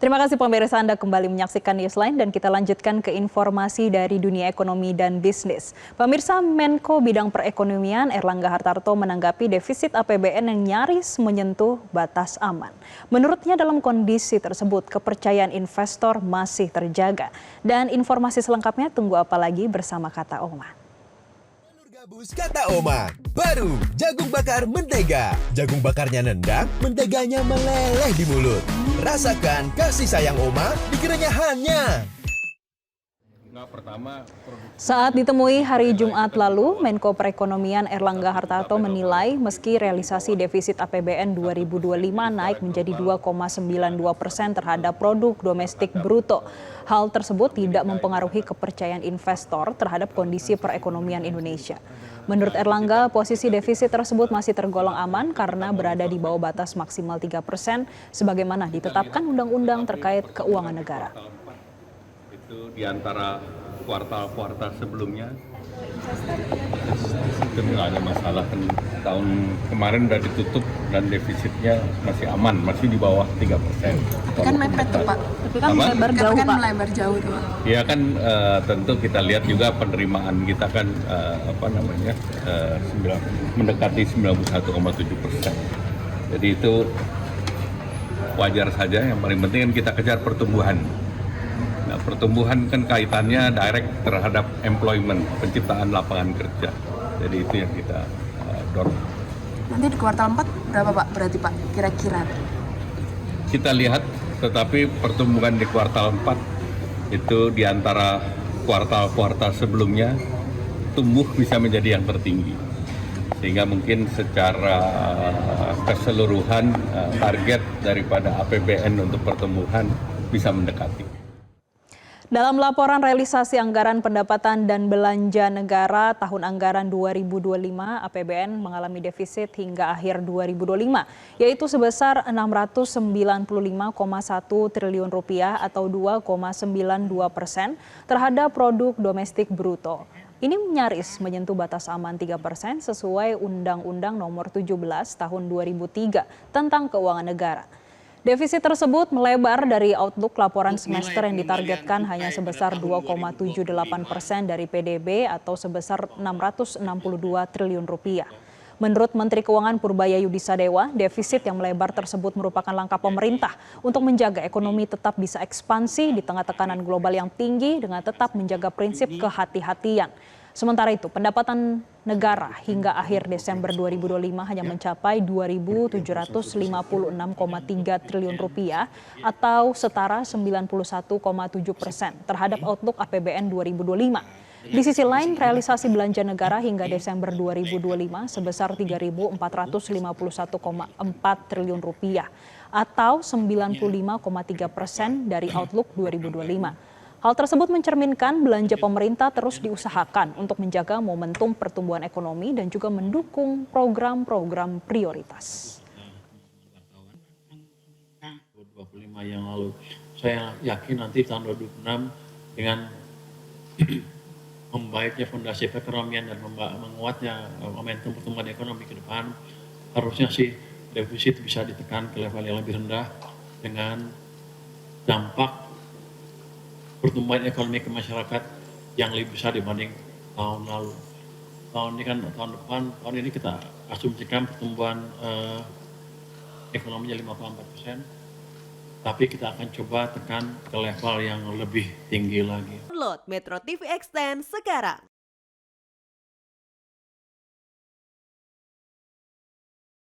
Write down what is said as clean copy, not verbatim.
Terima kasih pemirsa, Anda kembali menyaksikan Newsline dan kita lanjutkan ke informasi dari dunia ekonomi dan bisnis. Pemirsa, Menko Bidang Perekonomian Erlangga Hartarto menanggapi defisit APBN yang nyaris menyentuh batas aman. Menurutnya dalam kondisi tersebut kepercayaan investor masih terjaga. Dan informasi selengkapnya tunggu apa lagi bersama Kata Oma. Gabus Kata Oma, baru jagung bakar mentega. Jagung bakarnya nendang, menteganya meleleh di mulut. Rasakan kasih sayang Oma di kerenyahannya. Saat ditemui hari Jumat lalu, Menko Perekonomian Erlangga Hartarto menilai meski realisasi defisit APBN 2025 naik menjadi 2,92% terhadap produk domestik bruto. Hal tersebut tidak mempengaruhi kepercayaan investor terhadap kondisi perekonomian Indonesia. Menurut Erlangga, posisi defisit tersebut masih tergolong aman karena berada di bawah batas maksimal 3% sebagaimana ditetapkan undang-undang terkait keuangan negara. Itu di antara kuartal-kuartal sebelumnya itu nggak ada masalah, kan tahun kemarin udah ditutup dan defisitnya masih aman, masih di bawah 3%. Kan mepet tuh Pak, Tapi kan melebar jauh tuh Pak. Ya kan tentu kita lihat juga penerimaan kita kan mendekati 91,7%. Jadi itu wajar saja, yang paling penting kan kita kejar pertumbuhan. Nah, pertumbuhan kan kaitannya direct terhadap employment, penciptaan lapangan kerja. Jadi itu yang kita dorong. Nanti di kuartal 4 berapa Pak berarti Pak kira-kira? Kita lihat, tetapi pertumbuhan di kuartal 4 itu di antara kuartal-kuartal sebelumnya tumbuh bisa menjadi yang tertinggi. Sehingga mungkin secara keseluruhan target daripada APBN untuk pertumbuhan bisa mendekati. Dalam laporan realisasi anggaran pendapatan dan belanja negara tahun anggaran 2025, APBN mengalami defisit hingga akhir 2025, yaitu sebesar Rp695,1 triliun atau 2,92% terhadap produk domestik bruto. Ini nyaris menyentuh batas aman 3% sesuai Undang-Undang Nomor 17 Tahun 2003 tentang Keuangan Negara. Defisit tersebut melebar dari outlook laporan semester yang ditargetkan hanya sebesar 2,78% dari PDB atau sebesar Rp662 triliun. Menurut Menteri Keuangan Purbaya Yudisadewa, defisit yang melebar tersebut merupakan langkah pemerintah untuk menjaga ekonomi tetap bisa ekspansi di tengah tekanan global yang tinggi dengan tetap menjaga prinsip kehati-hatian. Sementara itu, pendapatan negara hingga akhir Desember 2025 hanya mencapai Rp2.756,3 triliun atau setara 91,7% terhadap outlook APBN 2025. Di sisi lain, realisasi belanja negara hingga Desember 2025 sebesar Rp3.451,4 triliun atau 95,3% dari outlook 2025. Hal tersebut mencerminkan belanja pemerintah terus diusahakan untuk menjaga momentum pertumbuhan ekonomi dan juga mendukung program-program prioritas. 2025 yang lalu, saya yakin nanti tahun 2026 dengan membaiknya fondasi perekonomian dan menguatnya momentum pertumbuhan ekonomi ke depan, harusnya sih defisit bisa ditekan ke level yang lebih rendah dengan dampak pertumbuhan ekonomi ke masyarakat yang lebih besar dibanding tahun lalu. Tahun ini kita asumsikan pertumbuhan ekonominya 54%, tapi kita akan coba tekan ke level yang lebih tinggi lagi. Download Metro TV Extend sekarang.